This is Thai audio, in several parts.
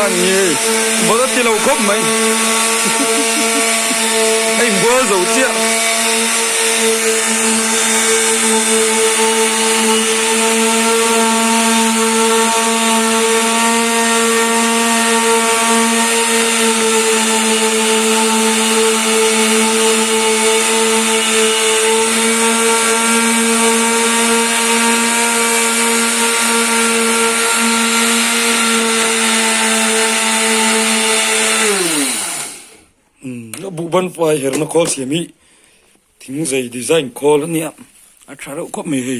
你我的地老空没，哎，我手机。บุบันไฟเห็นนักคอลเสียมีทิ้งใจดีไซน์คอลเนี่ยอาชาเราก็ไม่ให้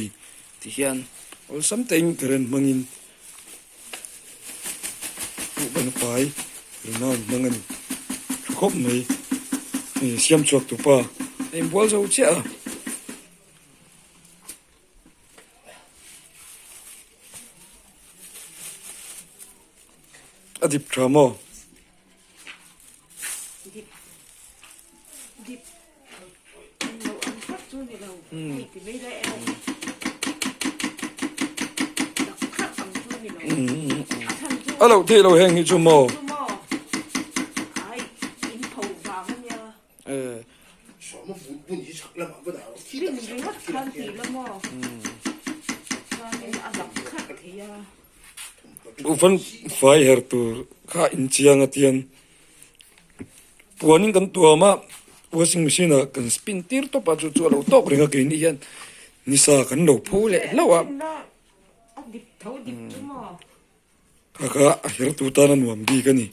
ที่เห็นเอา something เกินมังอินบุบันไฟหรือนั่นมังอินครบไหมเสียมชวกตัวป้าไอ้บัวจะเจ้าอดีตทรามอเราที่เราแห้งที่ชั่วโมง什么不你成了嘛？不打了，บุฟันไฟเฮอร์ตัวข้าอินเชียงอาเทียนตัวนี้กันตัวมาwashing machine kan spin tir to pa chu chu lo tok ringa ke ni yan ni sa kan lo phule lawa kaka her tu ta na nuam bi ka ni